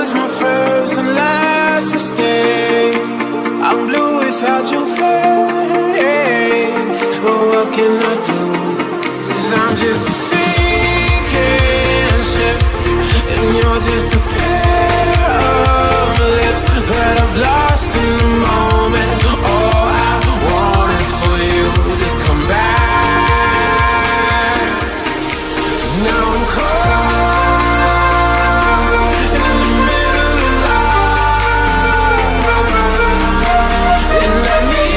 was my first and last mistake. I'm blue without your face. But what can I do? 'Cause I'm just a sinking ship, and you're just a pair of lips that I've lost in the moment. All I want is for you to come back. Now I'm caught in the middle of life, and I need.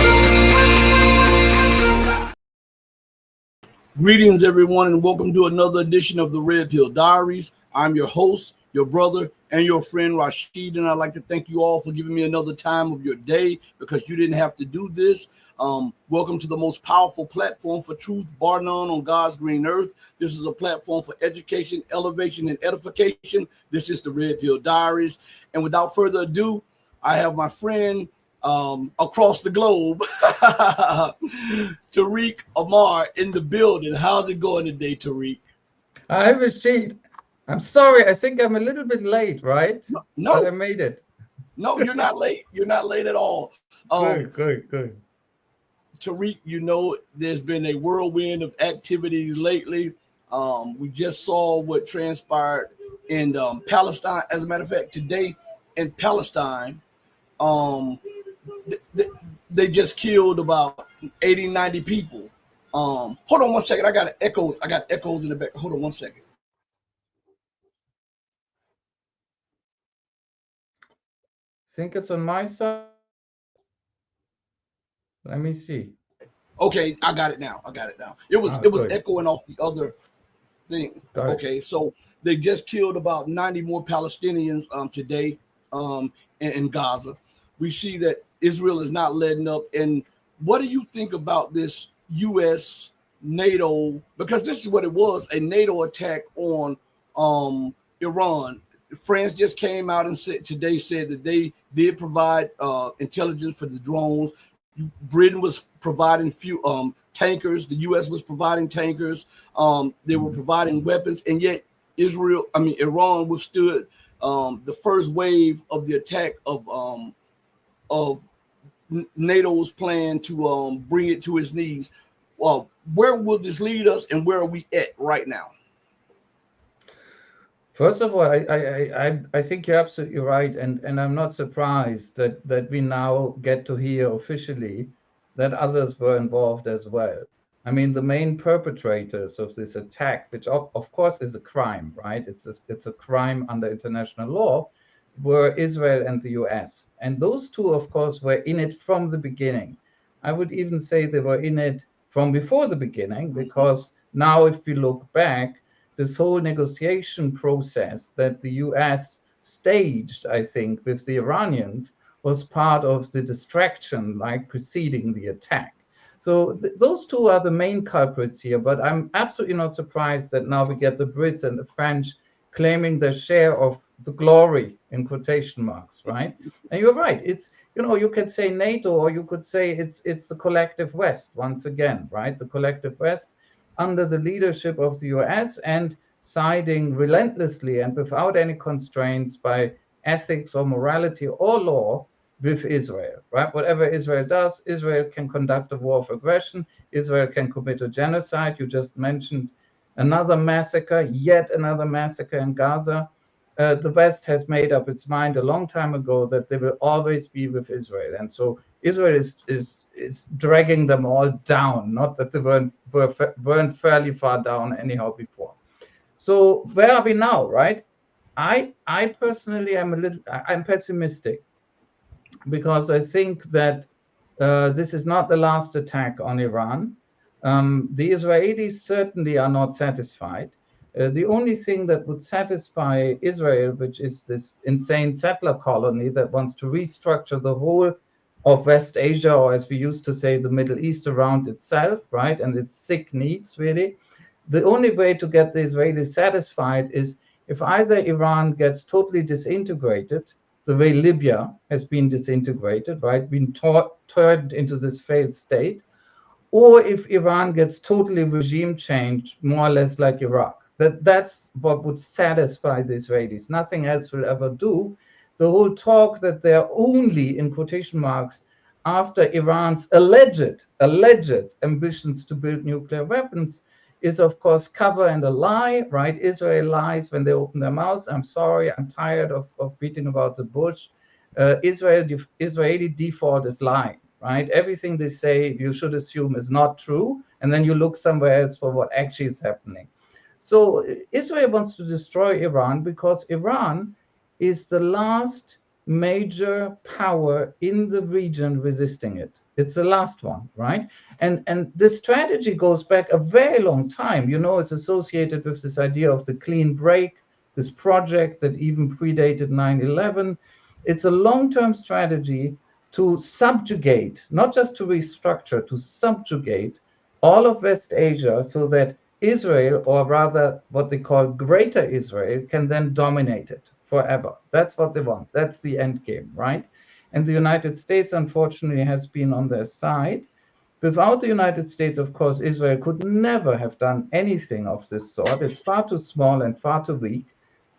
Greetings, everyone, and welcome to another edition of the Red Pill Diaries. I'm your host, your brother, and your friend Rashid, and I'd like to thank you all for giving me another time of your day because you didn't have to do this. Welcome to the most powerful platform for truth, bar none, on God's green earth. This is a platform for education, elevation, and edification. This is the Red Pill Diaries, and without further ado, I have my friend across the globe, Tarik Amar, in the building. How's it going today, Tarik? Hi, Rashid. I'm sorry. I think I'm a little bit late, right? No, but I made it. No, you're not late. You're not late at all. Good. Tarik, you know, there's been a whirlwind of activities lately. We just saw what transpired in Palestine. As a matter of fact, today in Palestine, they just killed about 80, 90 people. Hold on one second. I got echoes in the back. Hold on one second. Think it's on my side. Let me see. Okay, I got it now. It was good. echoing off the other thing. Okay, so they just killed about 90 more Palestinians today in Gaza. We see that Israel is not letting up. And what do you think about this U.S. NATO? Because this is what it was, a NATO attack on Iran. France just came out and said that they did provide intelligence for the drones. Britain was providing tankers. The U.S. was providing tankers. They were providing weapons, and yet Iran withstood the first wave of the attack of NATO's plan to bring it to its knees. Well, where will this lead us, and where are we at right now? First of all, I think you're absolutely right, and I'm not surprised that we now get to hear officially that others were involved as well. I mean, the main perpetrators of this attack, which of course is a crime, right? It's a crime under international law, were Israel and the US. And those two, of course, were in it from the beginning. I would even say they were in it from before the beginning, because now if we look back, this whole negotiation process that the US staged, I think, with the Iranians was part of the distraction, like preceding the attack. So those two are the main culprits here, but I'm absolutely not surprised that now we get the Brits and the French claiming their share of the glory, in quotation marks, right? And you're right. It's, you could say NATO, or you could say it's the collective West once again, right? The collective West under the leadership of the US and siding relentlessly and without any constraints by ethics or morality or law with Israel, right? Whatever Israel does, Israel can conduct a war of aggression. Israel can commit a genocide. You just mentioned another massacre, yet another massacre in Gaza. The West has made up its mind a long time ago that they will always be with Israel. And so Israel is dragging them all down, not that they weren't fairly far down anyhow before. So where are we now, right? I personally I'm pessimistic, because I think that this is not the last attack on Iran. The Israelis certainly are not satisfied. The only thing that would satisfy Israel, which is this insane settler colony that wants to restructure the whole of West Asia, or as we used to say, the Middle East around itself, right, and its sick needs, really. The only way to get the Israelis satisfied is if either Iran gets totally disintegrated, the way Libya has been disintegrated, right, been turned into this failed state, or if Iran gets totally regime changed, more or less like Iraq. That's what would satisfy the Israelis. Nothing else will ever do. The whole talk that they're only, in quotation marks, after Iran's alleged ambitions to build nuclear weapons is, of course, cover and a lie, right? Israel lies when they open their mouths. I'm sorry, I'm tired of beating about the bush. Israeli default is lying, right? Everything they say, you should assume is not true, and then you look somewhere else for what actually is happening. So Israel wants to destroy Iran because Iran is the last major power in the region resisting it. It's the last one, right? And this strategy goes back a very long time. You know, it's associated with this idea of the clean break, this project that even predated 9/11. It's a long-term strategy to subjugate, not just to restructure, to subjugate all of West Asia so that Israel, or rather what they call Greater Israel, can then dominate it forever. That's what they want. That's the end game, right? And the United States, unfortunately, has been on their side. Without the United States, of course, Israel could never have done anything of this sort. It's far too small and far too weak,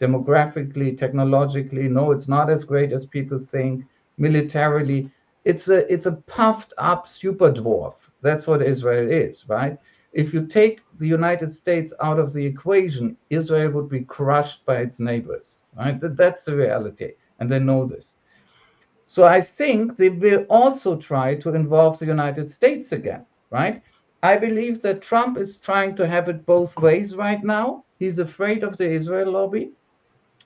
demographically, technologically. No, it's not as great as people think. Militarily, it's a puffed up super dwarf. That's what Israel is, right? If you take the United States out of the equation, Israel would be crushed by its neighbors, right? That's the reality, and they know this. So I think they will also try to involve the United States again, right? I believe that Trump is trying to have it both ways right now. He's afraid of the Israel lobby.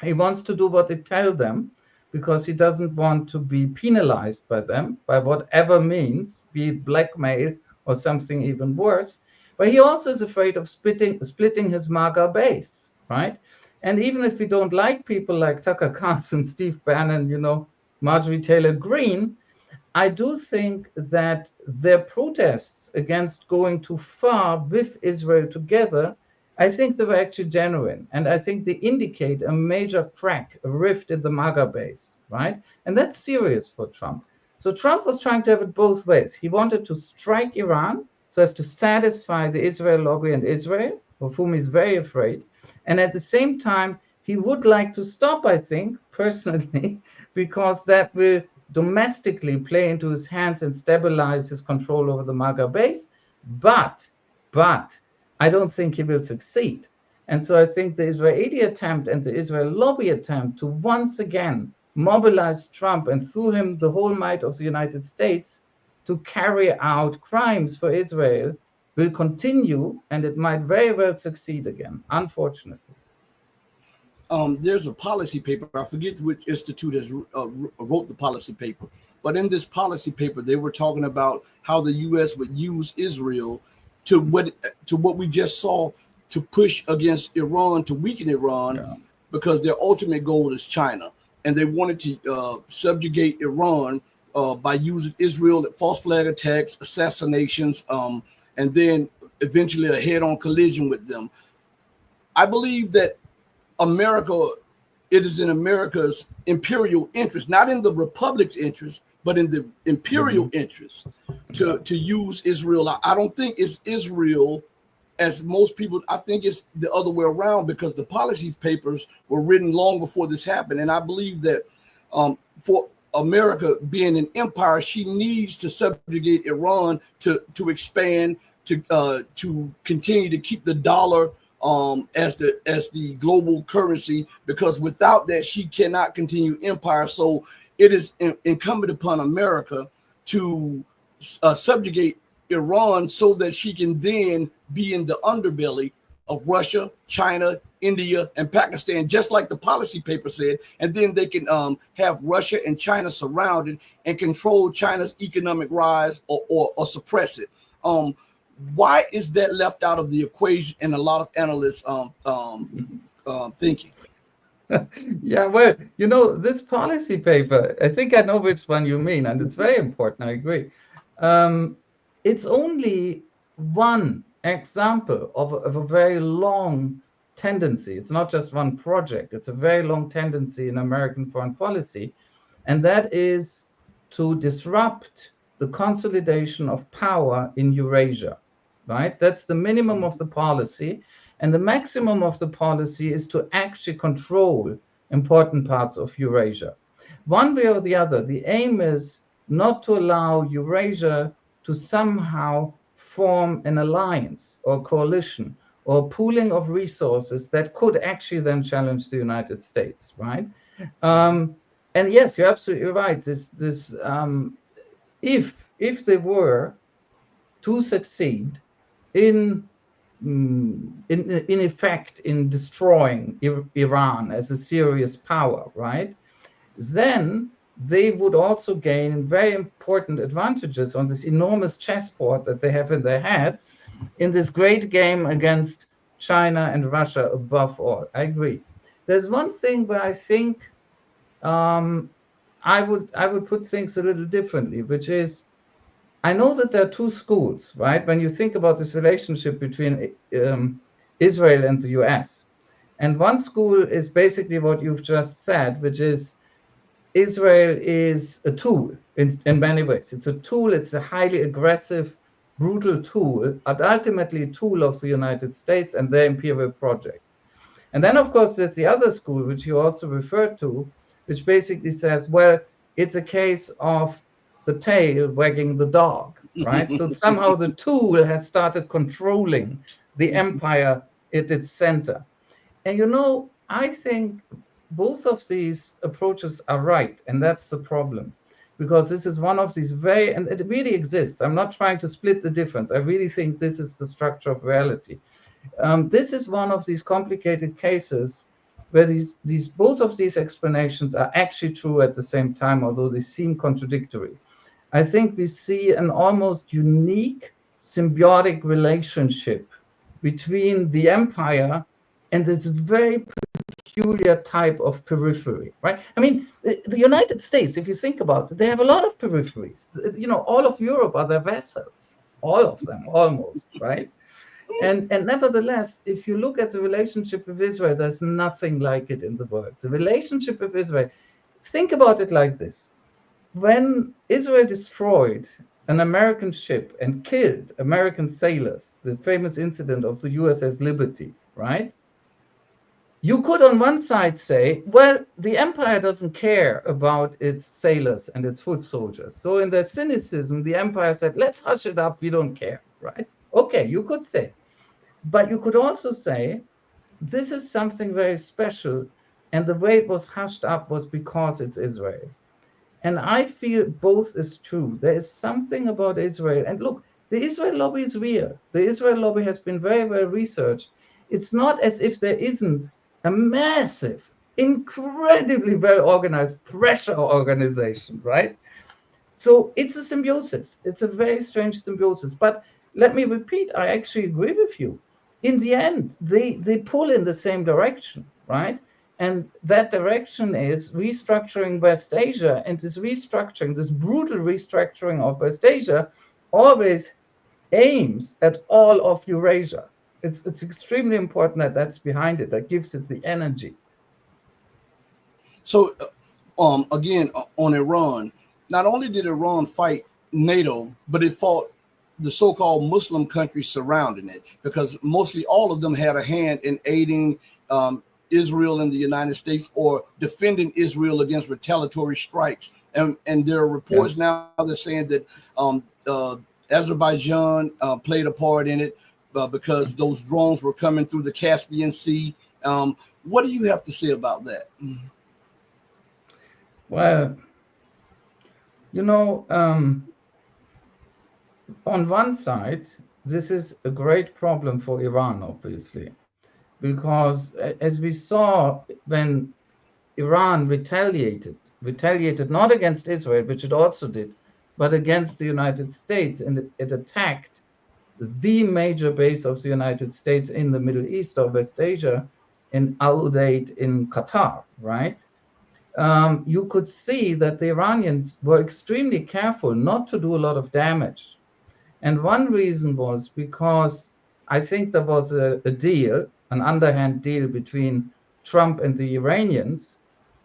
He wants to do what they tell them because he doesn't want to be penalized by them, by whatever means, be it blackmail or something even worse. But he also is afraid of splitting his MAGA base, right? And even if we don't like people like Tucker Carlson, Steve Bannon, you know, Marjorie Taylor Greene, I do think that their protests against going too far with Israel together, I think they were actually genuine. And I think they indicate a major crack, a rift in the MAGA base, right? And that's serious for Trump. So Trump was trying to have it both ways. He wanted to strike Iran so as to satisfy the Israel lobby and Israel, of whom he's very afraid. And at the same time, he would like to stop, I think, personally, because that will domestically play into his hands and stabilize his control over the MAGA base. But I don't think he will succeed. And so I think the Israeli attempt and the Israel lobby attempt to once again mobilize Trump and through him the whole might of the United States to carry out crimes for Israel will continue, and it might very well succeed again, unfortunately. There's a policy paper. I forget which institute has wrote the policy paper, but in this policy paper, they were talking about how the U.S. would use Israel to what we just saw to push against Iran, to weaken Iran, because their ultimate goal is China, and they wanted to subjugate Iran by using Israel at false flag attacks, assassinations, and then eventually a head-on collision with them. I believe that it is in America's imperial interest, not in the republic's interest, but in the imperial interest to use Israel. I don't think it's Israel as most people. I think it's the other way around, because the policy papers were written long before this happened. And I believe that for America being an empire, she needs to subjugate Iran to expand, to continue to keep the dollar as the global currency, because without that she cannot continue empire. So it is incumbent upon America to subjugate Iran so that she can then be in the underbelly of Russia, China, India, and Pakistan, just like the policy paper said. And then they can have Russia and China surrounded and control China's economic rise or suppress it. Why is that left out of the equation in a lot of analysts' thinking? Yeah, well, you know, this policy paper, I think I know which one you mean, and it's very important. I agree. It's only one example of a very long tendency. It's not just one project. It's a very long tendency in American foreign policy, and that is to disrupt the consolidation of power in Eurasia, right? That's the minimum of the policy. And the maximum of the policy is to actually control important parts of Eurasia. One way or the other, the aim is not to allow Eurasia to somehow form an alliance or coalition or pooling of resources that could actually then challenge the United States, right? And yes, you're absolutely right. If they were to succeed in effect in destroying Iran as a serious power, right? Then they would also gain very important advantages on this enormous chessboard that they have in their heads in this great game against China and Russia above all. I agree. There's one thing where I think I would put things a little differently, which is I know that there are two schools, right? When you think about this relationship between Israel and the US. And one school is basically what you've just said, which is Israel is a tool in many ways. It's a tool, it's a highly aggressive, brutal tool, but ultimately a tool of the United States and their imperial projects. And then, of course, there's the other school, which you also referred to, which basically says, well, it's a case of the tail wagging the dog, right? So somehow the tool has started controlling the empire at its center. And I think both of these approaches are right, and that's the problem, because this is one of these and it really exists. I'm not trying to split the difference. I really think this is the structure of reality. This is one of these complicated cases where both of these explanations are actually true at the same time, although they seem contradictory. I think we see an almost unique symbiotic relationship between the empire and this very peculiar type of periphery, right? I mean, the United States, if you think about it, they have a lot of peripheries. All of Europe are their vassals, all of them, almost, right? And nevertheless, if you look at the relationship with Israel, there's nothing like it in the world. The relationship with Israel, think about it like this. When Israel destroyed an American ship and killed American sailors, the famous incident of the USS Liberty, right? You could on one side say, well, the empire doesn't care about its sailors and its foot soldiers. So in their cynicism, the empire said, let's hush it up, we don't care, right? Okay, you could say. But you could also say, this is something very special, and the way it was hushed up was because it's Israel. And I feel both is true. There is something about Israel. And look, the Israel lobby is real. The Israel lobby has been very well researched. It's not as if there isn't a massive, incredibly well-organized pressure organization, right? So it's a symbiosis. It's a very strange symbiosis. But let me repeat, I actually agree with you. In the end, they pull in the same direction, right? And that direction is restructuring West Asia, and this brutal restructuring of West Asia always aims at all of Eurasia. It's extremely important that that's behind it, that gives it the energy. So, again, on Iran, not only did Iran fight NATO, but it fought the so-called Muslim countries surrounding it, because mostly all of them had a hand in aiding Israel and the United States, or defending Israel against retaliatory strikes. And there are reports now that saying that Azerbaijan played a part in it because those drones were coming through the Caspian Sea. What do you have to say about that? Well, on one side, this is a great problem for Iran, obviously, because as we saw when Iran retaliated not against Israel, which it also did, but against the United States, and it attacked the major base of the United States in the Middle East or West Asia, in Al Udeid in Qatar, right? You could see that the Iranians were extremely careful not to do a lot of damage. And one reason was because I think there was a deal, an underhand deal between Trump and the Iranians,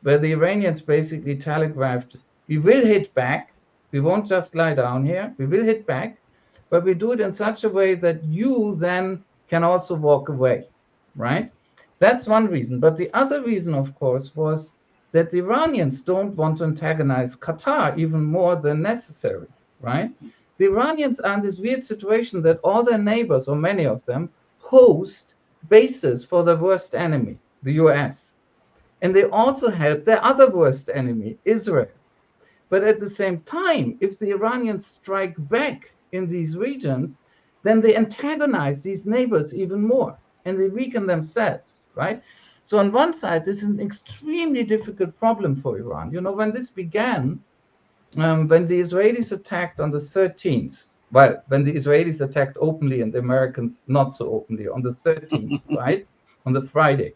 where the Iranians basically telegraphed, we will hit back, we won't just lie down here, we will hit back, but we do it in such a way that you then can also walk away. right? That's one reason. But the other reason, of course, was that the Iranians don't want to antagonize Qatar even more than necessary, right? The Iranians are in this weird situation that all their neighbors, or many of them, host bases for their worst enemy, the US. And they also help their other worst enemy, Israel. But at the same time, if the Iranians strike back in these regions, then they antagonize these neighbors even more and they weaken themselves, right? So on one side, this is an extremely difficult problem for Iran. You know, when this began, when the Israelis attacked on the 13th, well, when the Israelis attacked openly and the Americans not so openly on the 13th, right, on the Friday.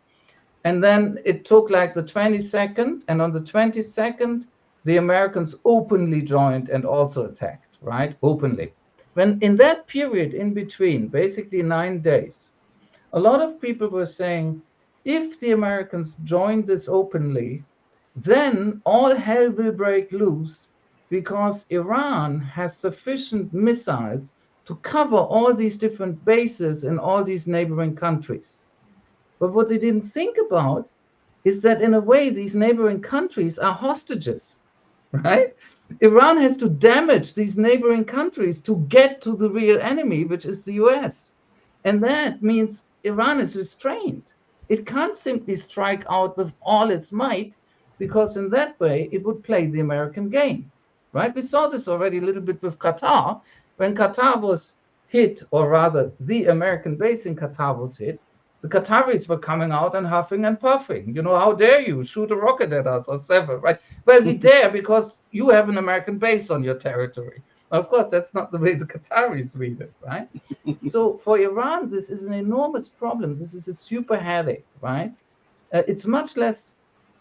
And then it took like the 22nd, and on the 22nd, the Americans openly joined and also attacked, right, openly. When in that period in between, basically 9 days, a lot of people were saying, if the Americans join this openly, then all hell will break loose because Iran has sufficient missiles to cover all these different bases in all these neighboring countries. But what they didn't think about is that in a way, these neighboring countries are hostages, right? Iran has to damage these neighboring countries to get to the real enemy, which is the US. And that means Iran is restrained. It can't simply strike out with all its might, because in that way, it would play the American game, right? We saw this already a little bit with Qatar. When Qatar was hit, or rather the American base in Qatar was hit, the Qataris were coming out and huffing and puffing. You know, how dare you shoot a rocket at us or several, right? Well, we dare because you have an American base on your territory. Of course, that's not the way the Qataris read it, right? So for Iran, this is an enormous problem. This is a super headache, right? It's much less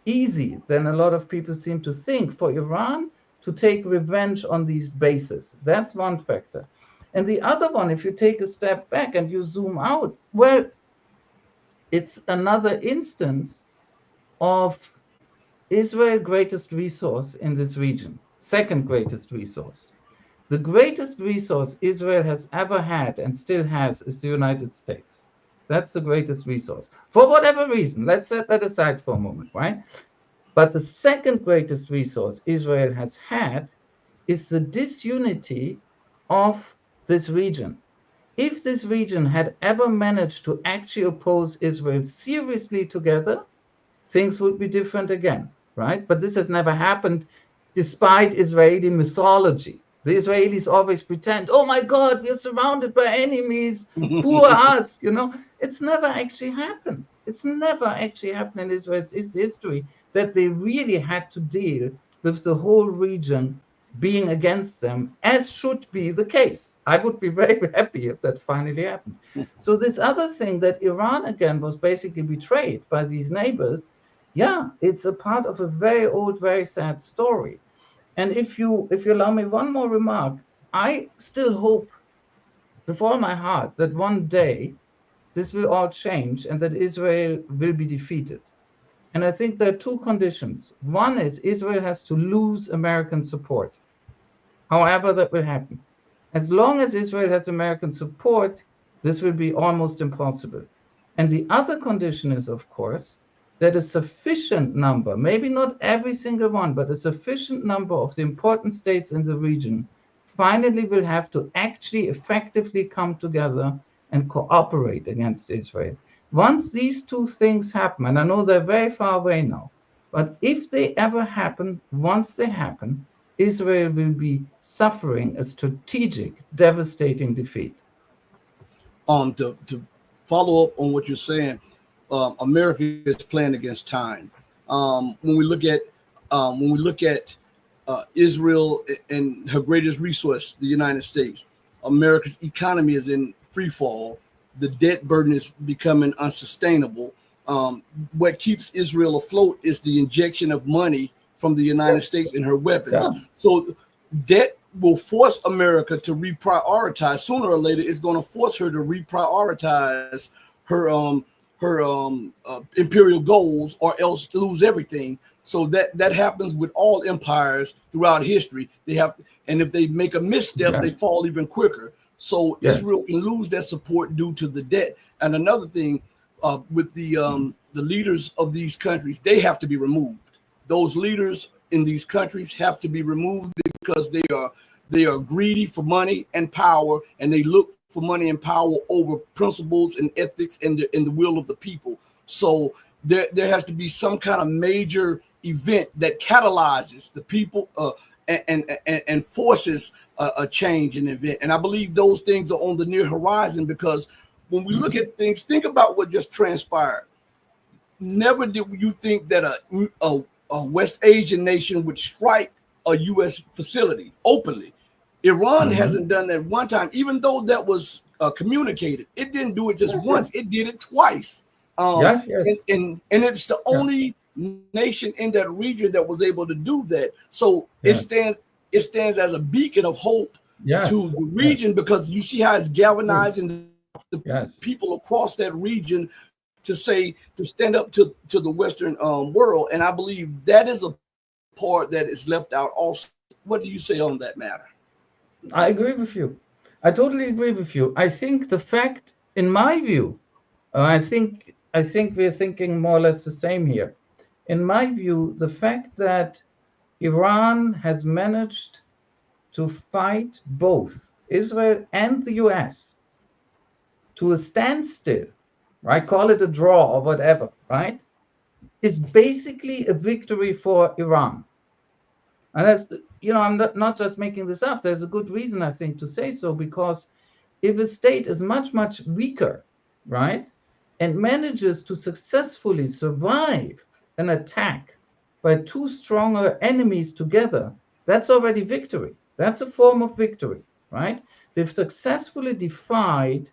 easy than a lot of people seem to think for Iran to take revenge on these bases. That's one factor. And the other one, if you take a step back and you zoom out, well, it's another instance of Israel's greatest resource in this region, second greatest resource. The greatest resource Israel has ever had and still has is the United States. That's the greatest resource. For whatever reason, let's set that aside for a moment, right? But the second greatest resource Israel has had is the disunity of this region. If this region had ever managed to actually oppose Israel seriously together, things would be different again, right? But this has never happened despite Israeli mythology. The Israelis always pretend, oh my God, we're surrounded by enemies, poor us, you know. It's never actually happened. It's never actually happened in Israel's history that they really had to deal with the whole region being against them, as should be the case. I would be very happy if that finally happened. So this other thing that Iran, again, was basically betrayed by these neighbors, yeah, it's a part of a very old, very sad story. And if you allow me one more remark, I still hope with all my heart that one day this will all change and that Israel will be defeated. And I think there are two conditions. One is Israel has to lose American support. However that will happen. As long as Israel has American support, this will be almost impossible. And the other condition is, of course, that a sufficient number, maybe not every single one, but a sufficient number of the important states in the region finally will have to actually effectively come together and cooperate against Israel. Once these two things happen, and I know they're very far away now, but if they ever happen, once they happen, Israel will be suffering a strategic, devastating defeat. To follow up on what you're saying, America is playing against time. When we look at Israel and her greatest resource, the United States, America's economy is in free fall. The debt burden is becoming unsustainable. What keeps Israel afloat is the injection of money from the United States and her weapons. Yeah. So debt will force America to reprioritize. Sooner or later, it's going to force her to reprioritize her imperial goals, or else lose everything. So that happens with all empires throughout history. And if they make a misstep, they fall even quicker. So Israel can lose that support due to the debt. And another thing, with the leaders of these countries, they have to be removed. Those leaders in these countries have to be removed because they are greedy for money and power, and they look for money and power over principles and ethics and the will of the people. So there has to be some kind of major event that catalyzes the people and forces a change in the event. And I believe those things are on the near horizon, because when we look at things, think about what just transpired. Never did you think that a West Asian nation would strike a U.S. facility openly. Iran hasn't done that one time, even though that was communicated. It didn't do it just once; it did it twice. Yes. And it's the only nation in that region that was able to do that. So it stands as a beacon of hope to the region, because you see how it's galvanizing the people across that region to stand up to the Western world. And I believe that is a part that is left out also. What do you say on that matter? I agree with you. I totally agree with you. I think the fact, in my view, I think we're thinking more or less the same here. In my view, the fact that Iran has managed to fight both Israel and the US to a standstill, right? Call it a draw or whatever, right? Is basically a victory for Iran. And that's, I'm not just making this up. There's a good reason, I think, to say so, because if a state is much, much weaker, right, and manages to successfully survive an attack by two stronger enemies together, that's already victory. That's a form of victory, right? They've successfully defied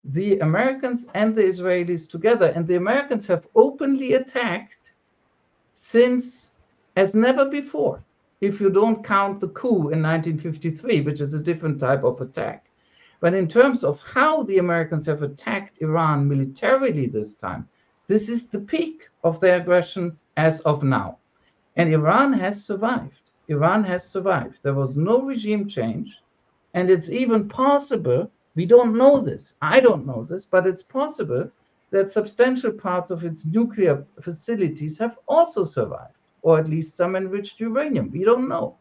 the Americans and the Israelis together, and the Americans have openly attacked since as never before, if you don't count the coup in 1953, which is a different type of attack. But in terms of how the Americans have attacked Iran militarily this time, this is the peak of their aggression as of now. And Iran has survived. Iran has survived. There was no regime change. And it's even possible, we don't know this, I don't know this, but it's possible that substantial parts of its nuclear facilities have also survived, or at least some enriched uranium. We don't know.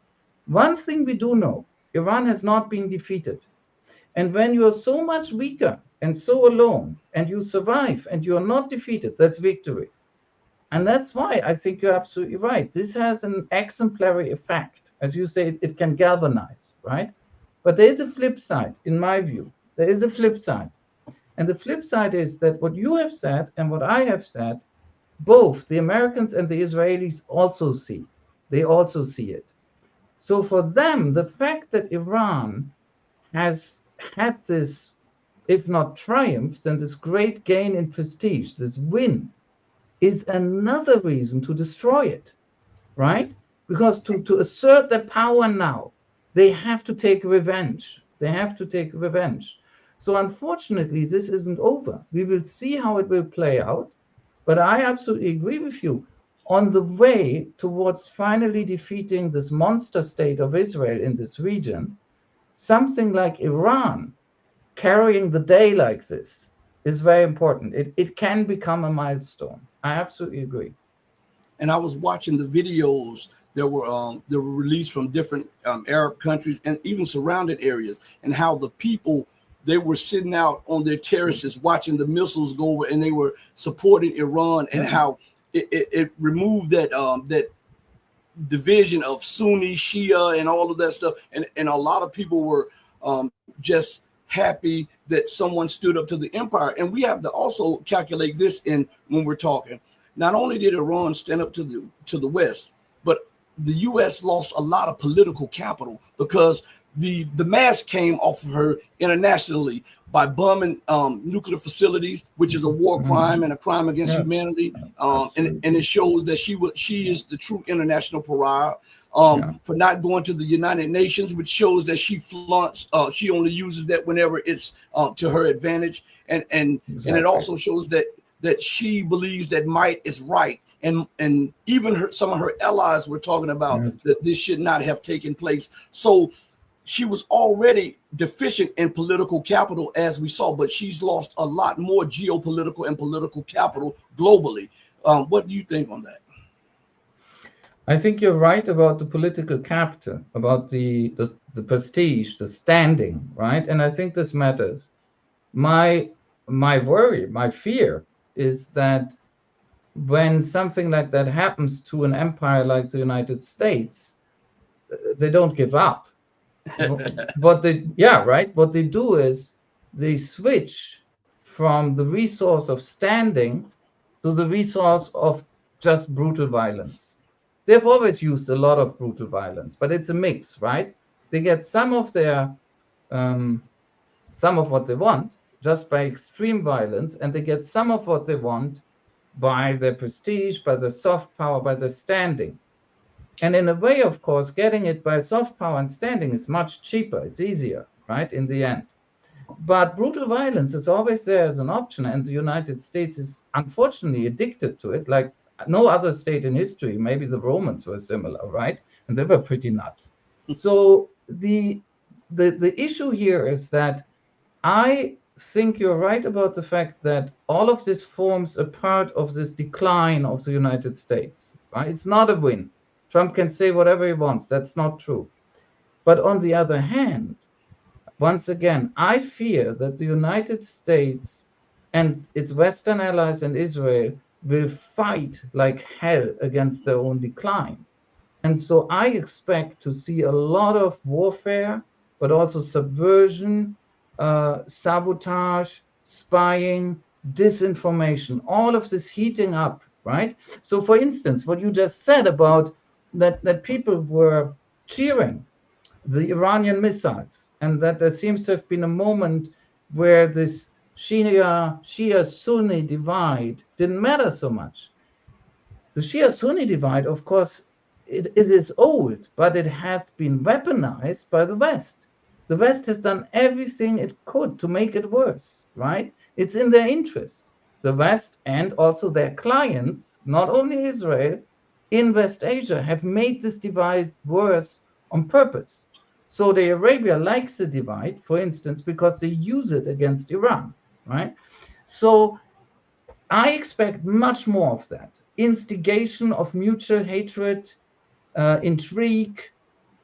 One thing we do know, Iran has not been defeated. And when you're so much weaker and so alone, and you survive and you're not defeated, that's victory. And that's why I think you're absolutely right. This has an exemplary effect. As you say, it can galvanize, right? But there is a flip side, in my view. There is a flip side. And the flip side is that what you have said and what I have said, both the Americans and the Israelis also see. They also see it. So for them, the fact that Iran has had this, if not triumph, then this great gain in prestige, this win, is another reason to destroy it, right? Because to assert their power now, they have to take revenge. They have to take revenge. So unfortunately, this isn't over. We will see how it will play out. But I absolutely agree with you. On the way towards finally defeating this monster state of Israel in this region, something like Iran carrying the day like this is very important. It can become a milestone. I absolutely agree. And I was watching the videos that were released from different Arab countries and even surrounded areas, and how the people, they were sitting out on their terraces watching the missiles go over, and they were supporting Iran, and how it removed that division of Sunni, Shia, and all of that stuff. And a lot of people were just happy that someone stood up to the empire. And we have to also calculate this in when we're talking. Not only did Iran stand up to the West, but the U.S. lost a lot of political capital, because the mask came off of her internationally by bombing nuclear facilities, which is a war crime and a crime against humanity. And it shows that she is the true international pariah. For not going to the United Nations, which shows that she flaunts. She only uses that whenever it's to her advantage, and it also shows that she believes that might is right. And even some of her allies were talking about that this should not have taken place. So she was already deficient in political capital, as we saw, but she's lost a lot more geopolitical and political capital globally. What do you think on that? I think you're right about the political capital, about the prestige, the standing, right? And I think this matters. My worry, my fear is that when something like that happens to an empire like the United States, they don't give up. What they do is they switch from the resource of standing to the resource of just brutal violence. They've always used a lot of brutal violence, but it's a mix, right? They get some of what they want just by extreme violence, and they get some of what they want by their prestige, by their soft power, by their standing. And in a way, of course, getting it by soft power and standing is much cheaper. It's easier, right, in the end. But brutal violence is always there as an option, and the United States is unfortunately addicted to it, like no other state in history. Maybe the Romans were similar, right? And they were pretty nuts. So the issue here is that I think you're right about the fact that all of this forms a part of this decline of the United States, right? It's not a win. Trump can say whatever he wants. That's not true. But on the other hand, once again, I fear that the United States and its Western allies and Israel will fight like hell against their own decline. And so I expect to see a lot of warfare, but also subversion, sabotage, spying, disinformation, all of this heating up, right? So for instance, what you just said about that people were cheering the Iranian missiles, and that there seems to have been a moment where this Shia-Sunni divide didn't matter so much. The Shia-Sunni divide, of course, it is old, but it has been weaponized by the West. The West has done everything it could to make it worse, right? It's in their interest. The West and also their clients, not only Israel, in West Asia, have made this divide worse on purpose. Saudi Arabia likes the divide, for instance, because they use it against Iran, right? So I expect much more of that. Instigation of mutual hatred, intrigue,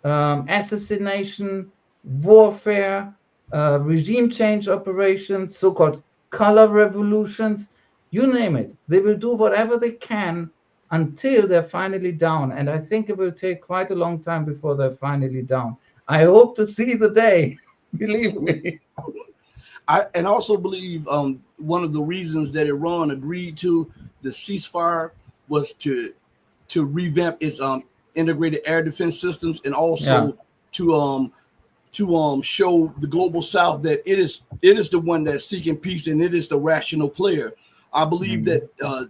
assassination, warfare, regime change operations, so-called color revolutions, you name it. They will do whatever they can until they're finally down. And I think it will take quite a long time before they're finally down. I hope to see the day, believe me. I also believe one of the reasons that Iran agreed to the ceasefire was to revamp its integrated air defense systems, and also to show the global South that it is the one that's seeking peace, and it is the rational player. I believe that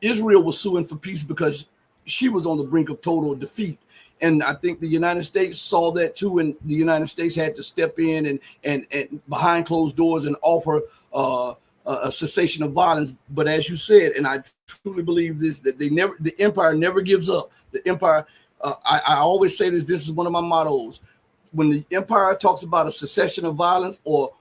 Israel was suing for peace because she was on the brink of total defeat. And I think the United States saw that too, and the United States had to step in and behind closed doors and offer a cessation of violence. But as you said, and I truly believe this, that the empire never gives up. The empire, I always say this is one of my mottos. When the empire talks about a cessation of violence or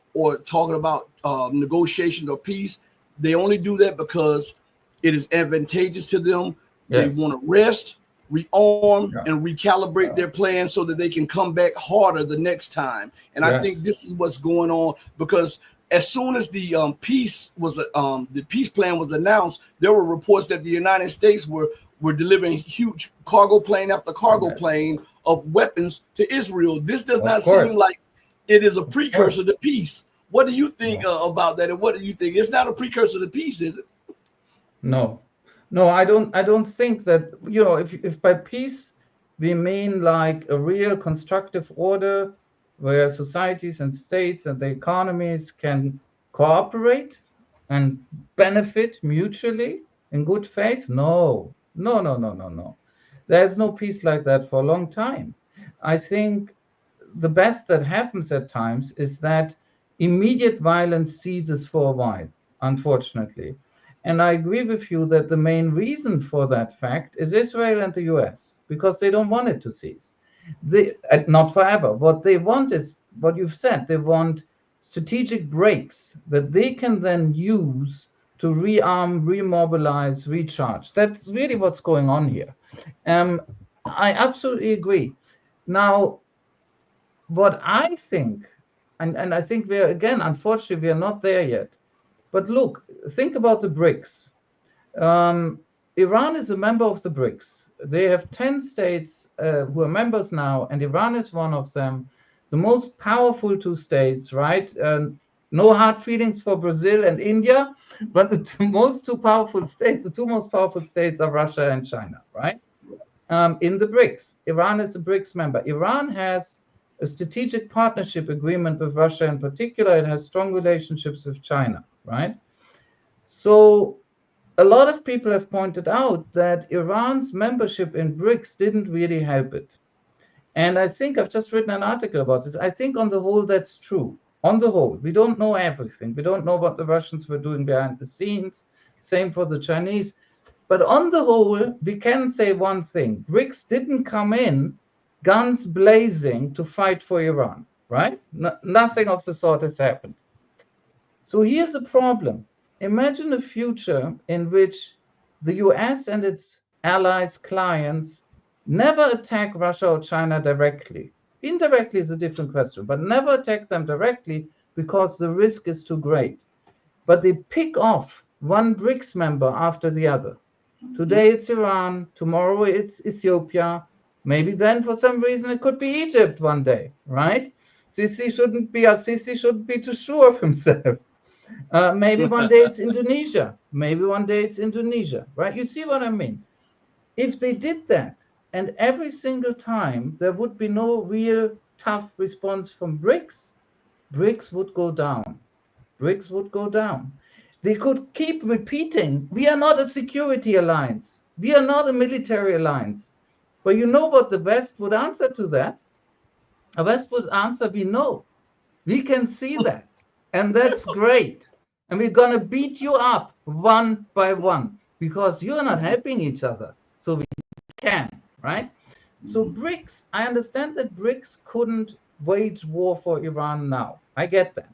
talking about negotiation or peace, they only do that because it is advantageous to them. Yes. They want to rest, rearm, and recalibrate their plan so that they can come back harder the next time. And I think this is what's going on, because as soon as the peace plan was announced, there were reports that the United States were delivering huge cargo plane after cargo plane of weapons to Israel. This does not seem like it is a precursor to peace. What do you think about that? And what do you think? It's not a precursor to peace, is it? No, I don't think that, if by peace we mean like a real constructive order where societies and states and the economies can cooperate and benefit mutually in good faith. No. There's no peace like that for a long time. I think the best that happens at times is that immediate violence ceases for a while, unfortunately. And I agree with you that the main reason for that fact is Israel and the US, because they don't want it to cease. Not forever. What they want is what you've said. They want strategic breaks that they can then use to rearm, remobilize, recharge. That's really what's going on here. I absolutely agree. Now, what I think, and I think we're, again, unfortunately, we are not there yet. But look, think about the BRICS. Iran is a member of the BRICS. They have 10 states who are members now, and Iran is one of them. The most powerful two states, right? No hard feelings for Brazil and India, but the two most powerful states are Russia and China, right? In the BRICS. Iran is a BRICS member. Iran has a strategic partnership agreement with Russia in particular. It has strong relationships with China, right? So a lot of people have pointed out that Iran's membership in BRICS didn't really help it. And I think I've just written an article about this. I think on the whole, that's true. On the whole, we don't know everything. We don't know what the Russians were doing behind the scenes. Same for the Chinese. But on the whole, we can say one thing. BRICS didn't come in guns blazing to fight for Iran, right? Nothing of the sort has happened. So here's the problem. Imagine a future in which the US and its allies, clients, never attack Russia or China directly. Indirectly is a different question, but never attack them directly because the risk is too great. But they pick off one BRICS member after the other. Today it's Iran, tomorrow it's Ethiopia, maybe then for some reason it could be Egypt one day, right? Sisi shouldn't be too sure of himself. Maybe one day it's Indonesia, right? You see what I mean? If they did that, and every single time there would be no real tough response from BRICS, BRICS would go down. BRICS would go down. They could keep repeating, we are not a security alliance. We are not a military alliance. But you know what the West would answer to that? The West would answer, we know. We can see that. And that's great. And we're going to beat you up one by one because you're not helping each other. So we can, right? So BRICS, I understand that BRICS couldn't wage war for Iran now. I get that.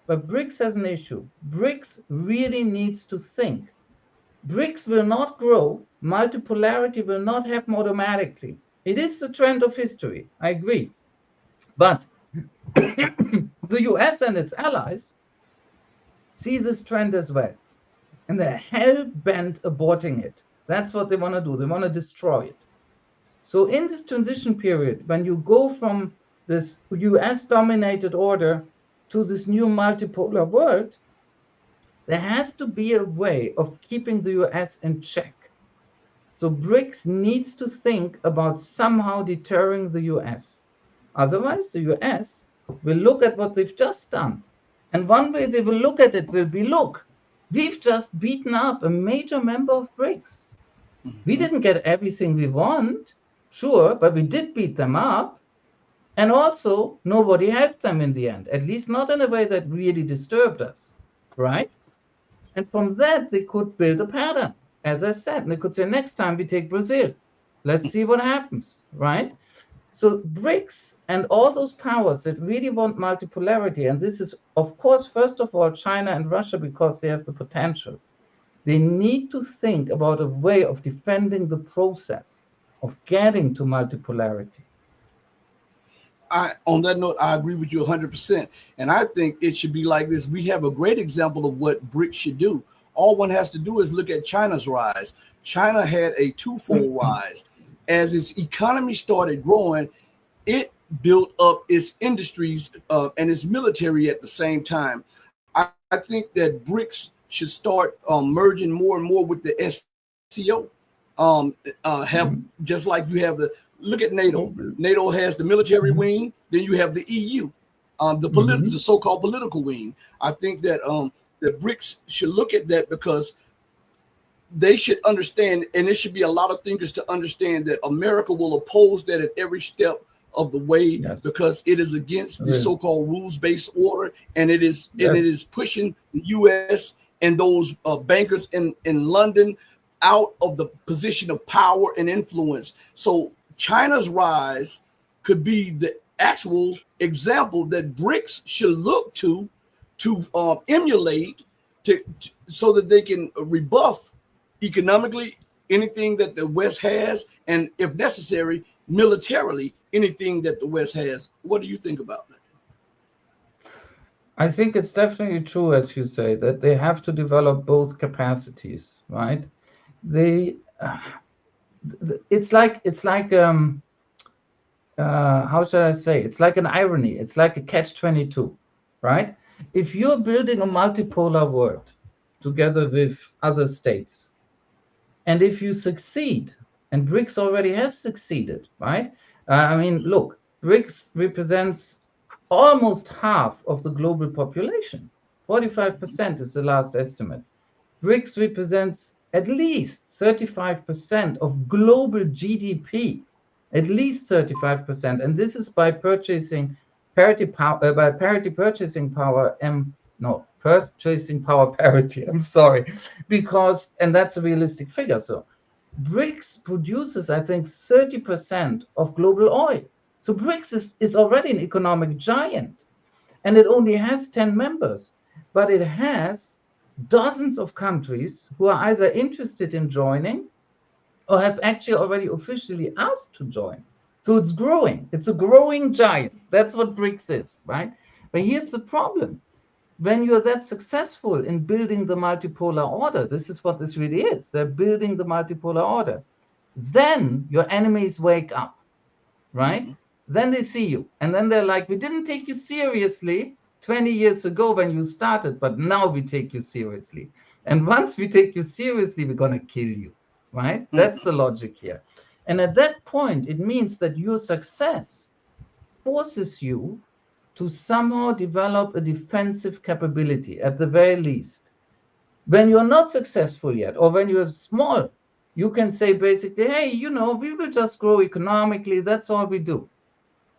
But BRICS has an issue. BRICS really needs to think. BRICS will not grow. Multipolarity will not happen automatically. It is the trend of history. I agree. But the US and its allies see this trend as well. And they're hell-bent aborting it. That's what they want to do. They want to destroy it. So in this transition period, when you go from this US-dominated order to this new multipolar world, there has to be a way of keeping the US in check. So BRICS needs to think about somehow deterring the US. Otherwise, the US will look at what they've just done. And one way they will look at it will be, look, we've just beaten up a major member of BRICS. We didn't get everything we want, sure, but we did beat them up. And also, nobody helped them in the end, at least not in a way that really disturbed us, right? And from that, they could build a pattern, as I said. And they could say, next time we take Brazil, let's see what happens, right? So BRICS and all those powers that really want multipolarity, and this is, of course, first of all, China and Russia, because they have the potentials. They need to think about a way of defending the process of getting to multipolarity. On that note, I agree with you 100%. And I think it should be like this. We have a great example of what BRICS should do. All one has to do is look at China's rise. China had a twofold rise. As its economy started growing, it built up its industries and its military at the same time. I think that BRICS should start merging more and more with the SCO. Have just like you have look at NATO. NATO has the military wing, then you have the EU, the so-called political wing. I think that the BRICS should look at that because they should understand, and there should be a lot of thinkers to understand that America will oppose that at every step of the way, because it is against the so-called rules-based order, and it is pushing the U.S. and those bankers in London out of the position of power and influence. So China's rise could be the actual example that BRICS should look to emulate so that they can rebuff economically anything that the West has, and if necessary, militarily anything that the West has. What do you think about that? I think it's definitely true, as you say, that they have to develop both capacities, right? It's like how should I say? It's like an irony. It's like a catch-22, right? If you're building a multipolar world together with other states, and if you succeed, and BRICS already has succeeded, right? I mean, look, BRICS represents almost half of the global population. 45% is the last estimate. BRICS represents at least 35% of global GDP, at least 35%. And this is by purchasing parity purchasing power, purchasing power parity, I'm sorry, because, and that's a realistic figure. So BRICS produces, I think, 30% of global oil. So BRICS is already an economic giant, and it only has 10 members, but it has dozens of countries who are either interested in joining or have actually already officially asked to join. So it's growing. It's a growing giant. That's what BRICS is, right? But here's the problem. When you're that successful in building the multipolar order, this is what this really is. They're building the multipolar order. Then your enemies wake up, right? Mm-hmm. Then they see you. And then they're like, we didn't take you seriously 20 years ago when you started, but now we take you seriously. And once we take you seriously, we're going to kill you, right? Mm-hmm. That's the logic here. And at that point, it means that your success forces you to somehow develop a defensive capability, at the very least. When you're not successful yet, or when you're small, you can say basically, hey, we will just grow economically, that's all we do.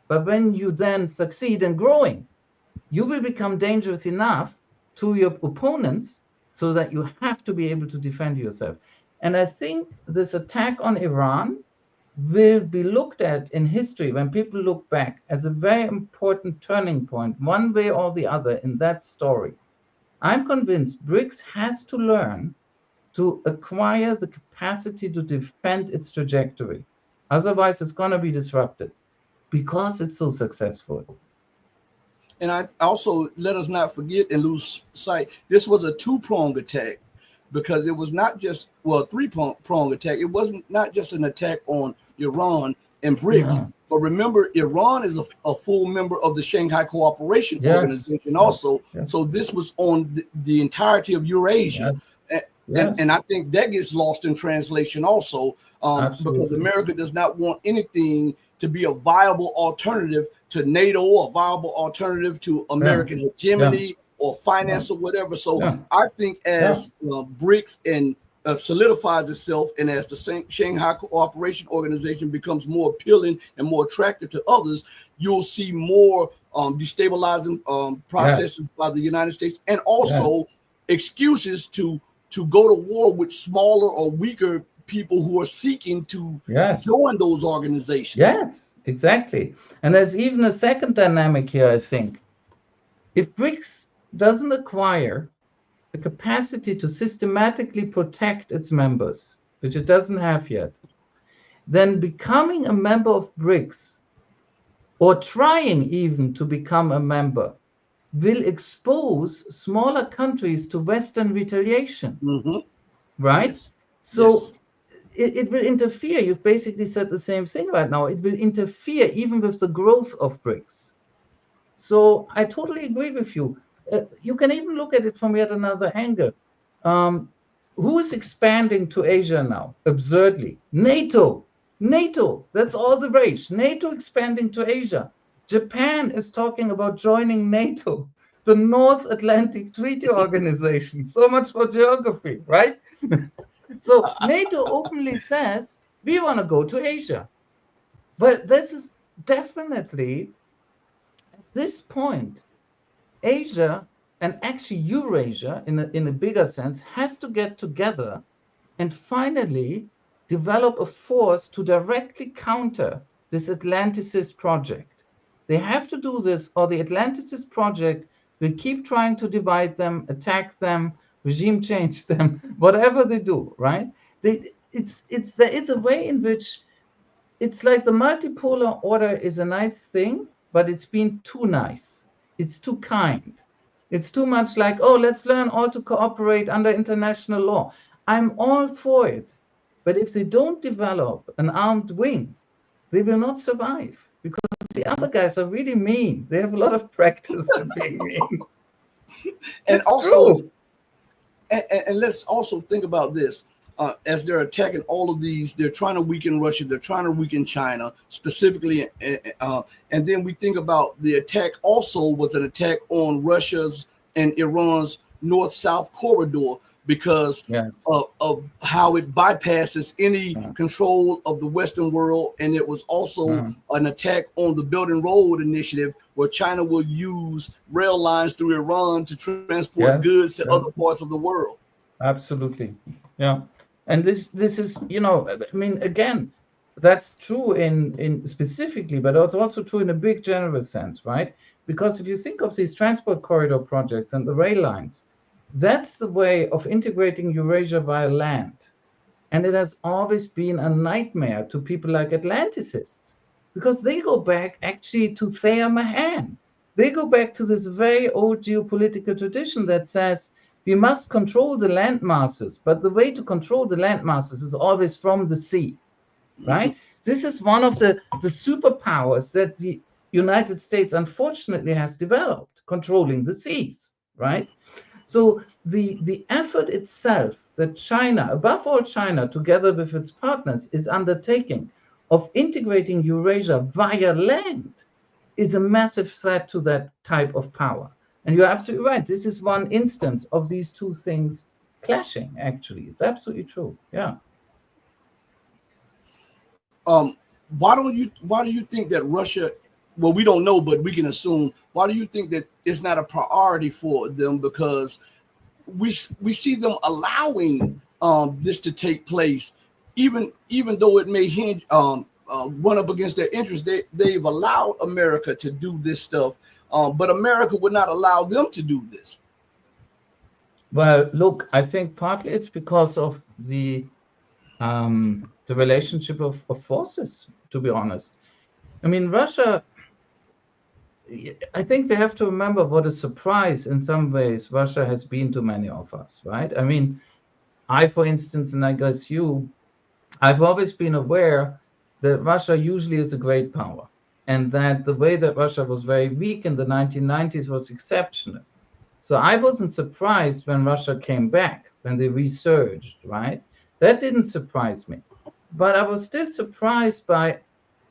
But when you then succeed in growing, you will become dangerous enough to your opponents so that you have to be able to defend yourself. And I think this attack on Iran will be looked at in history, when people look back, as a very important turning point, one way or the other, in that story. I'm convinced BRICS has to learn to acquire the capacity to defend its trajectory. Otherwise, it's going to be disrupted because it's so successful. And I also, let us not forget and lose sight, this was a two-pronged attack, because it was not just, well, three-pronged attack. It wasn't not just an attack on Iran and BRICS, but remember, Iran is a full member of the Shanghai Cooperation Organization also. So this was on the entirety of Eurasia. And I think that gets lost in translation also, because America does not want anything to be a viable alternative to NATO, or a viable alternative to American hegemony or finance or whatever. So I think as BRICS and solidifies itself, and as the Shanghai Cooperation Organization becomes more appealing and more attractive to others, you'll see more destabilizing processes by the United States, and also excuses to go to war with smaller or weaker people who are seeking to join those organizations. Yes, exactly. And there's even a second dynamic here, I think. If BRICS doesn't acquire the capacity to systematically protect its members, which it doesn't have yet, then becoming a member of BRICS, or trying even to become a member, will expose smaller countries to Western retaliation, right? Yes. So it will interfere. You've basically said the same thing right now. It will interfere even with the growth of BRICS. So I totally agree with you. You can even look at it from yet another angle. Who is expanding to Asia now? Absurdly, NATO. That's all the rage. NATO expanding to Asia. Japan is talking about joining NATO, the North Atlantic Treaty Organization. So much for geography, right? So NATO openly says, we want to go to Asia. But this is definitely, at this point, Asia, and actually Eurasia, in a bigger sense, has to get together and finally develop a force to directly counter this Atlanticist project. They have to do this, or the Atlanticist project will keep trying to divide them, attack them, regime change them, whatever they do, right? There is a way in which it's like the multipolar order is a nice thing, but it's been too nice. It's too kind. It's too much like, oh, let's learn all to cooperate under international law. I'm all for it. But if they don't develop an armed wing, they will not survive, because the other guys are really mean. They have a lot of practice in being mean. And also, and let's also think about this. As they're attacking all of these, they're trying to weaken Russia, they're trying to weaken China specifically. And then we think about the attack also was an attack on Russia's and Iran's north-south corridor, because of how it bypasses any control of the Western world. And it was also an attack on the Belt and Road Initiative, where China will use rail lines through Iran to transport goods to other parts of the world. Absolutely. Yeah. And this is, you know, I mean, again, that's true in specifically, but it's also true in a big general sense, right? Because if you think of these transport corridor projects and the rail lines, that's the way of integrating Eurasia via land. And it has always been a nightmare to people like Atlanticists, because they go back actually to Thayer Mahan. They go back to this very old geopolitical tradition that says we must control the land masses, but the way to control the land masses is always from the sea, right? This is one of the superpowers that the United States unfortunately has developed, controlling the seas, right? So the effort itself that China, above all China, together with its partners, is undertaking of integrating Eurasia via land is a massive threat to that type of power. And you're absolutely right. This is one instance of these two things clashing, actually. It's absolutely true. Yeah. Why do you think that Russia, well, we don't know, but we can assume, why do you think that it's not a priority for them? Because we see them allowing this to take place, even though it may hinge run up against their interests. They've allowed America to do this stuff, but America would not allow them to do this. Well, look, I think partly it's because of the relationship of forces, to be honest. I mean, Russia, I think we have to remember what a surprise in some ways Russia has been to many of us, right? I mean, I, for instance, and I guess you, I've always been aware that Russia usually is a great power, and that the way that Russia was very weak in the 1990s was exceptional. So I wasn't surprised when Russia came back, when they resurged, right? That didn't surprise me. But I was still surprised by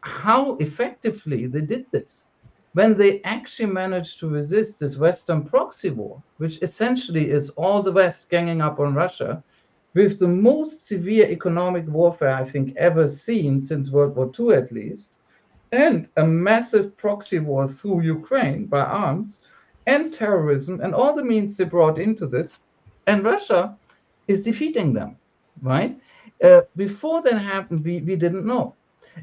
how effectively they did this, when they actually managed to resist this Western proxy war, which essentially is all the West ganging up on Russia, with the most severe economic warfare I think ever seen since World War II at least, and a massive proxy war through Ukraine by arms and terrorism and all the means they brought into this, and Russia is defeating them, right? Before that happened, we didn't know.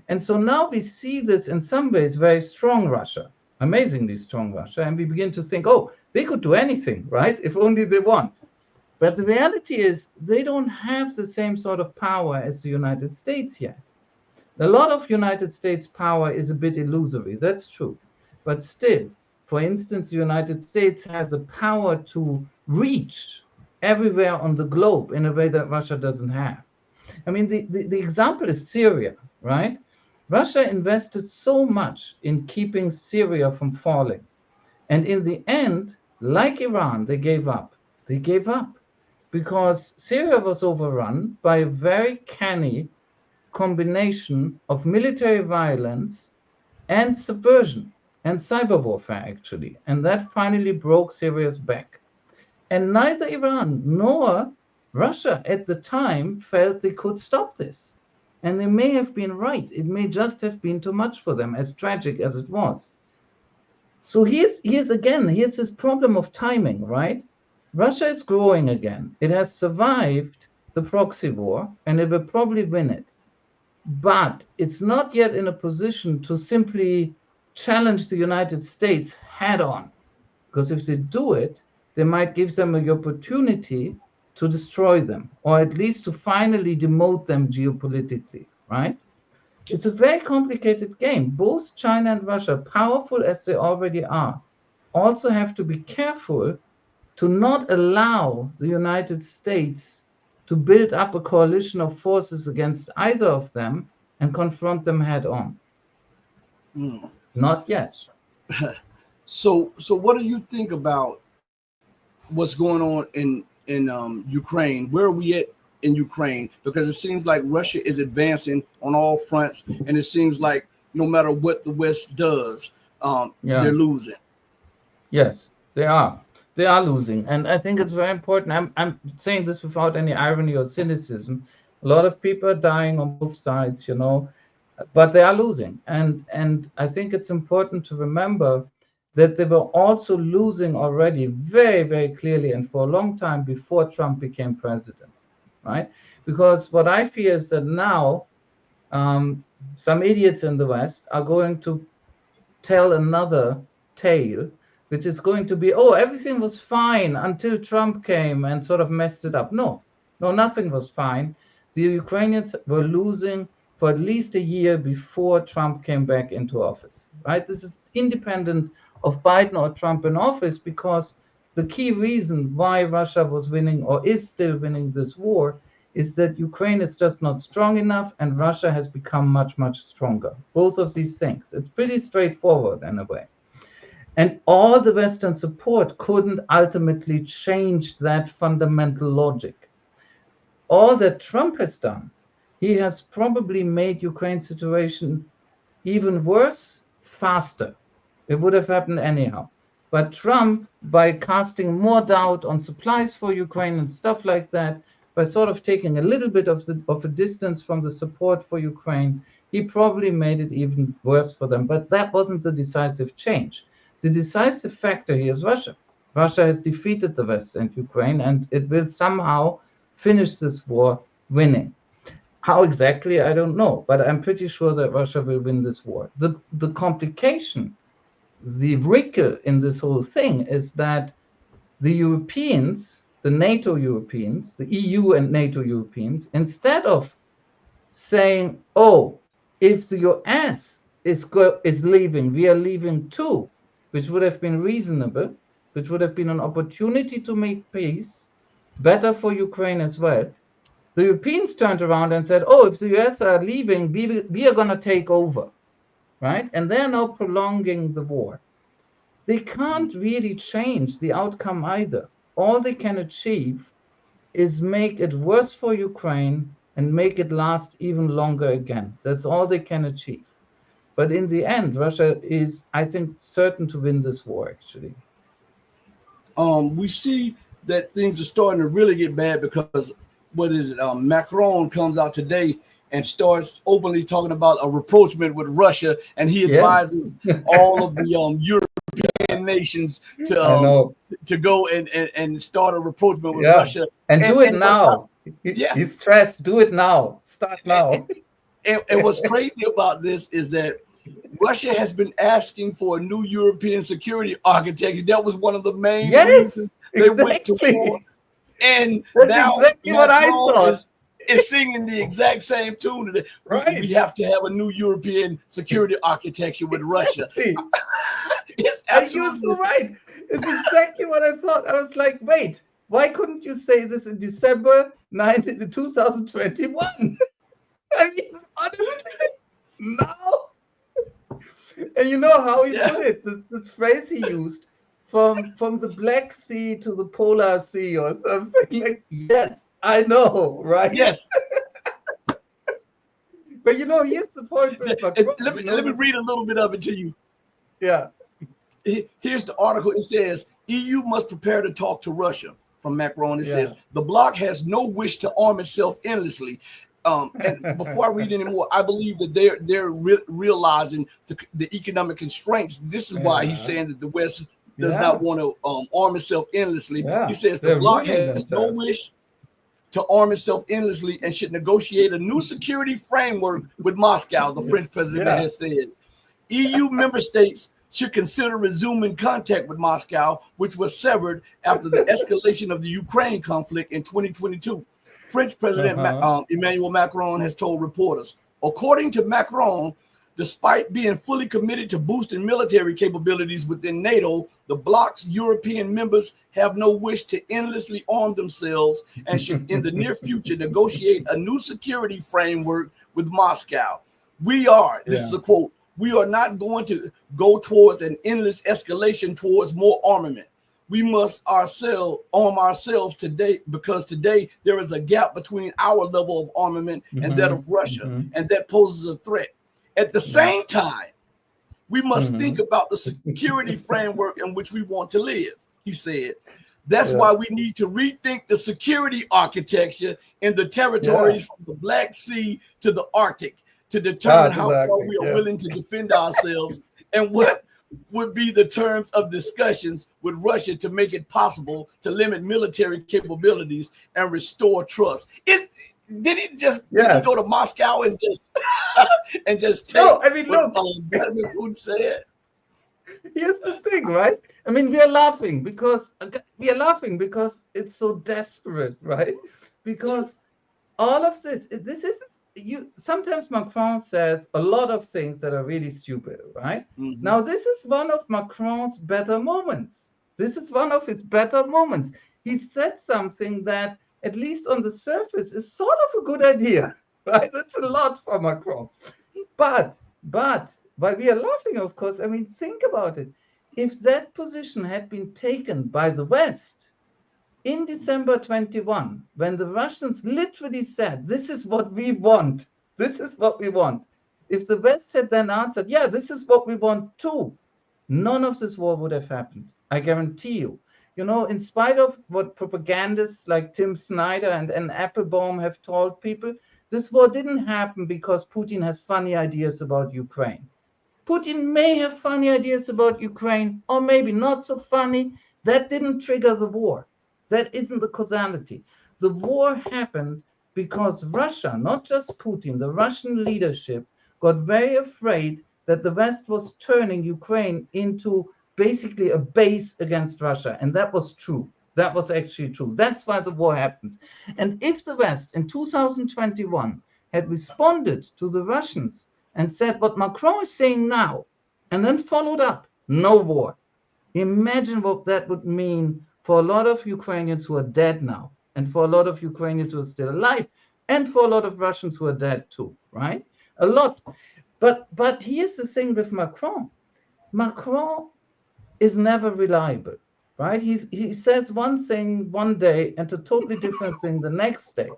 And so now we see this in some ways very strong Russia, amazingly strong Russia, and we begin to think, oh, they could do anything, right? If only they want. But the reality is they don't have the same sort of power as the United States yet. A lot of United States power is a bit illusory, that's true. But still, for instance, the United States has a power to reach everywhere on the globe in a way that Russia doesn't have. I mean, the example is Syria, right? Russia invested so much in keeping Syria from falling. And in the end, like Iran, they gave up. They gave up because Syria was overrun by a very canny combination of military violence and subversion and cyber warfare, actually. And that finally broke Syria's back. And neither Iran nor Russia at the time felt they could stop this. And they may have been right. It may just have been too much for them, as tragic as it was. So here's this problem of timing, right? Russia is growing again. It has survived the proxy war, and it will probably win it. but it's not yet in a position to simply challenge the United States head on. Because if they do it, they might give them the opportunity to destroy them, or at least to finally demote them geopolitically, right? It's a very complicated game. Both China and Russia, powerful as they already are, also have to be careful to not allow the United States to build up a coalition of forces against either of them and confront them head on. Not yet. So what do you think about what's going on in Ukraine? Where are we at in Ukraine? Because it seems like Russia is advancing on all fronts, and it seems like no matter what the West does, they're losing. Yes, they are. They are losing, and I think it's very important. I'm saying this without any irony or cynicism. A lot of people are dying on both sides, but they are losing, and I think it's important to remember that they were also losing already very, very clearly and for a long time before Trump became president, right? Because what I fear is that now some idiots in the West are going to tell another tale, which is going to be, oh, everything was fine until Trump came and sort of messed it up. No, nothing was fine. The Ukrainians were losing for at least a year before Trump came back into office, right? This is independent of Biden or Trump in office, because the key reason why Russia was winning or is still winning this war is that Ukraine is just not strong enough and Russia has become much, much stronger. Both of these things. It's pretty straightforward in a way. And all the Western support couldn't ultimately change that fundamental logic. All that Trump has done, he has probably made Ukraine's situation even worse, faster. It would have happened anyhow. But Trump, by casting more doubt on supplies for Ukraine and stuff like that, by sort of taking a little bit of a distance from the support for Ukraine, he probably made it even worse for them. But that wasn't the decisive change. The decisive factor here is Russia. Russia has defeated the West and Ukraine, and it will somehow finish this war winning. How exactly, I don't know, but I'm pretty sure that Russia will win this war. The complication, the wrinkle in this whole thing is that the Europeans, the NATO Europeans, the EU and NATO Europeans, instead of saying, oh, if the US is leaving, we are leaving too, which would have been reasonable, which would have been an opportunity to make peace, better for Ukraine as well. The Europeans turned around and said, oh, if the US are leaving, we are going to take over, right? And they're now prolonging the war. They can't really change the outcome either. All they can achieve is make it worse for Ukraine and make it last even longer again. That's all they can achieve. But in the end, Russia is, I think, certain to win this war, actually. We see that things are starting to really get bad because, Macron comes out today and starts openly talking about a rapprochement with Russia, and he advises all of the European nations to go and start a rapprochement with Russia. And do it now. He's stressed, do it now. Start now. And what's crazy about this is that Russia has been asking for a new European security architecture. That was one of the main reasons they went to war. And that's now exactly what I thought. Is singing the exact same tune. Right. We have to have a new European security architecture with Russia. It's absolutely you're so right. It's exactly what I thought. I was like, wait, why couldn't you say this in December 2021? I mean, honestly, now. And you know how he put it, this phrase he used, from the Black Sea to the Polar Sea or something like, yes, I know, right? Yes. But here's the point. Let me read a little bit of it to you. Yeah. Here's the article. It says, EU must prepare to talk to Russia, from Macron. It says, the bloc has no wish to arm itself endlessly. And before I read anymore, I believe that they're realizing the economic constraints. This is why he's saying that the West does not want to arm itself endlessly. He says the bloc has no wish to arm itself endlessly and should negotiate a new security framework with Moscow, the French president has said. EU member states should consider resuming contact with Moscow, which was severed after the escalation of the Ukraine conflict in 2022. French President Emmanuel Macron has told reporters. According to Macron, despite being fully committed to boosting military capabilities within NATO, the bloc's European members have no wish to endlessly arm themselves and should in the near future negotiate a new security framework with Moscow. We are, this is a quote, we are not going to go towards an endless escalation towards more armament. We must arm ourselves today, because today there is a gap between our level of armament and that of Russia, and that poses a threat. At the same time, we must think about the security framework in which we want to live, he said. That's why we need to rethink the security architecture in the territories from the Black Sea to the Arctic to determine how far we are willing to defend ourselves and what would be the terms of discussions with Russia to make it possible to limit military capabilities and restore trust. Did he just go to Moscow and just take no, I mean, what Vladimir Putin said? Here's the thing, right? I mean, we are laughing because it's so desperate, right? Because all of this is sometimes Macron says a lot of things that are really stupid, right? Now, this is one of Macron's better moments. This is one of his better moments. He said something that, at least on the surface, is sort of a good idea, right? That's a lot for Macron. But while we are laughing, of course, I mean, think about it. If that position had been taken by the West in December 21, when the Russians literally said, this is what we want, this is what we want. If the West had then answered, yeah, this is what we want too, none of this war would have happened. I guarantee you. You know, in spite of what propagandists like Tim Snyder and Applebaum have told people, this war didn't happen because Putin has funny ideas about Ukraine. Putin may have funny ideas about Ukraine, or maybe not so funny. That didn't trigger the war. That isn't the causality. The war happened because Russia, not just Putin, the Russian leadership got very afraid that the West was turning Ukraine into basically a base against Russia. And that was true. That was actually true. That's why the war happened. And if the West in 2021 had responded to the Russians and said what Macron is saying now, and then followed up, no war. Imagine what that would mean for a lot of Ukrainians who are dead now, and for a lot of Ukrainians who are still alive, and for a lot of Russians who are dead too, right? A lot. But here's the thing with Macron. Macron is never reliable, right? He says one thing one day and a totally different thing the next day.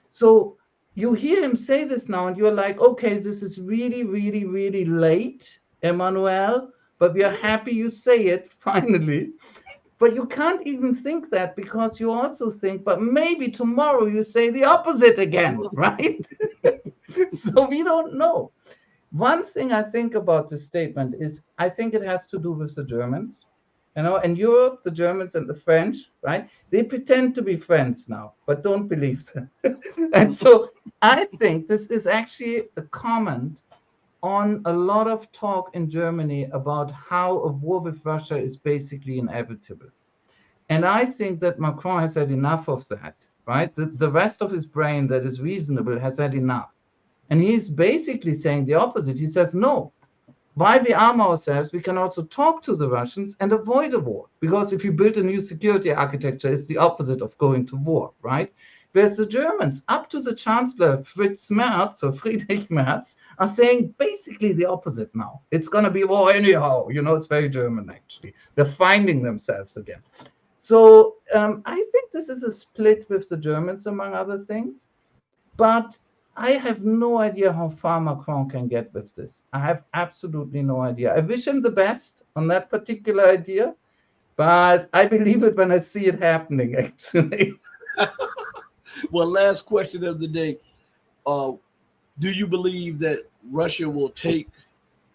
So you hear him say this now, and you're like, okay, this is really, really, really late, Emmanuel, but we are happy you say it finally. But you can't even think that, because you also think, but maybe tomorrow you say the opposite again, right? So we don't know. One thing I think about this statement is I think it has to do with the Germans. You know, in Europe, the Germans and the French, right? They pretend to be friends now, but don't believe them. And so I think this is actually a comment on a lot of talk in Germany about how a war with Russia is basically inevitable. And I think that Macron has had enough of that, right? The rest of his brain that is reasonable has had enough. And he's basically saying the opposite. He says, no, while we arm ourselves, we can also talk to the Russians and avoid a war. Because if you build a new security architecture, it's the opposite of going to war, right? Whereas the Germans, up to the Chancellor Friedrich Merz, are saying basically the opposite now. It's going to be war anyhow. You know, it's very German, actually. They're finding themselves again. So I think this is a split with the Germans, among other things. But I have no idea how far Macron can get with this. I have absolutely no idea. I wish him the best on that particular idea, but I believe it when I see it happening, actually. Well, last question of the day. Do you believe that Russia will take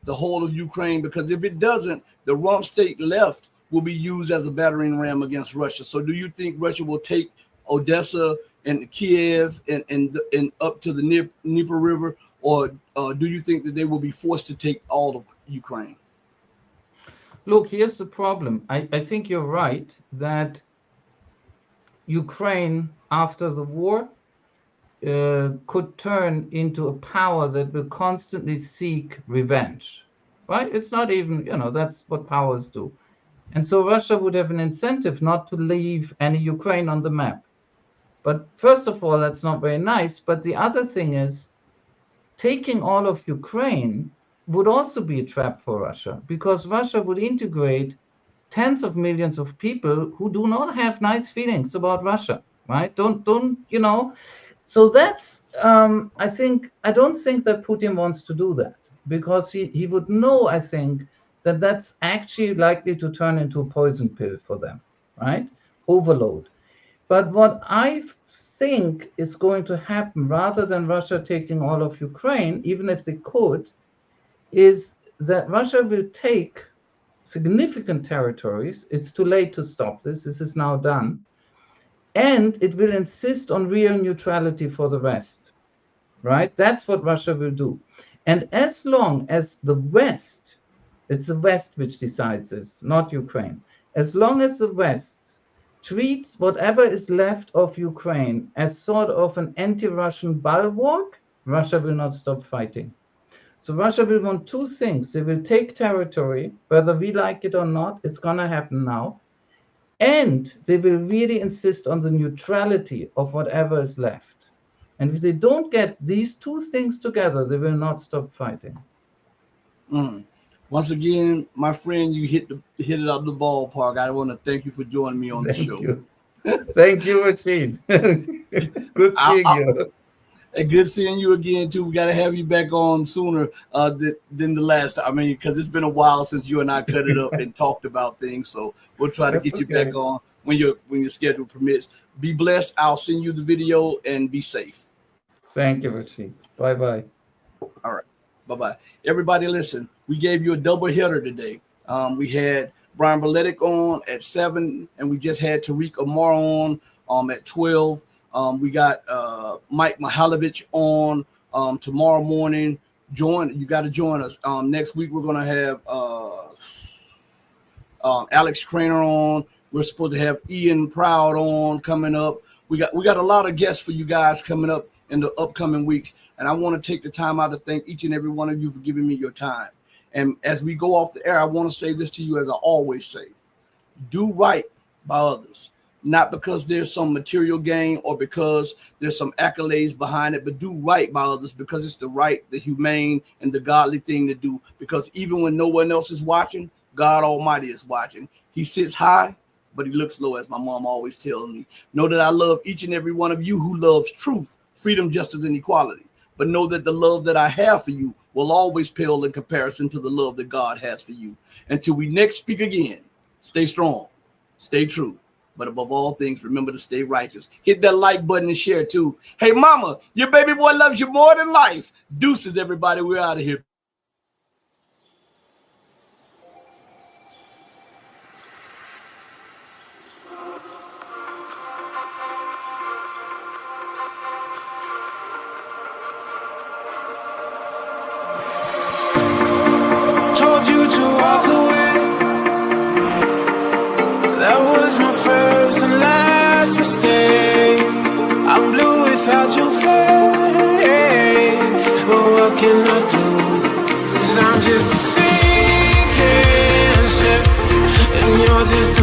the whole of Ukraine? Because if it doesn't, the rump state left will be used as a battering ram against Russia. So do you think Russia will take Odessa and Kiev and up to the Dnieper River, or do you think that they will be forced to take all of Ukraine? Look, here's the problem. I think you're right that Ukraine, after the war, could turn into a power that will constantly seek revenge, right? It's not even, that's what powers do. And so Russia would have an incentive not to leave any Ukraine on the map. But first of all, that's not very nice. But the other thing is, taking all of Ukraine would also be a trap for Russia, because Russia would integrate tens of millions of people who do not have nice feelings about Russia, right? So that's, I don't think that Putin wants to do that, because he would know, I think, that that's actually likely to turn into a poison pill for them, right? Overload. But what I think is going to happen, rather than Russia taking all of Ukraine, even if they could, is that Russia will take significant territories. It's too late to stop this. This is now done. And it will insist on real neutrality for the West, right? That's what Russia will do. And as long as the West, it's the West which decides this, not Ukraine. As long as the West treats whatever is left of Ukraine as sort of an anti-Russian bulwark, Russia will not stop fighting. So Russia will want two things. They will take territory, whether we like it or not, it's going to happen now. And they will really insist on the neutrality of whatever is left. And if they don't get these two things together, they will not stop fighting. Once again, my friend, you hit it out of the ballpark. I want to thank you for joining me on the show. Thank you, Rashid. Good seeing you. And good seeing you again, too. We got to have you back on sooner than the last time. I mean, because it's been a while since you and I cut it up and talked about things. So we'll try to get you back on when your schedule permits. Be blessed. I'll send you the video and be safe. Thank you, Rashid. Bye-bye. All right. Bye-bye. Everybody, listen. We gave you a double header today. We had Brian Beletic on at 7, and we just had Tarik Amar on at 12. We got Mike Mihaljevic on tomorrow morning. You got to join us. Next week, we're going to have Alex Craner on. We're supposed to have Ian Proud on coming up. We got a lot of guests for you guys coming up in the upcoming weeks. And I want to take the time out to thank each and every one of you for giving me your time. And as we go off the air, I want to say this to you, as I always say: do right by others. Not because there's some material gain or because there's some accolades behind it, but do right by others because it's the right, the humane, and the godly thing to do. Because even when no one else is watching, God Almighty is watching. He sits high, but he looks low, as my mom always tells me. Know that I love each and every one of you who loves truth, freedom, justice, and equality. But know that the love that I have for you will always pale in comparison to the love that God has for you. Until we next speak again, stay strong, stay true. But above all things, remember to stay righteous. Hit that like button and share too. Hey, mama, your baby boy loves you more than life. Deuces, everybody. We're out of here. Told you to walk away. That was my first and last mistake. I'm blue without your face. But what can I do? 'Cause I'm just a sinking ship, and you're just a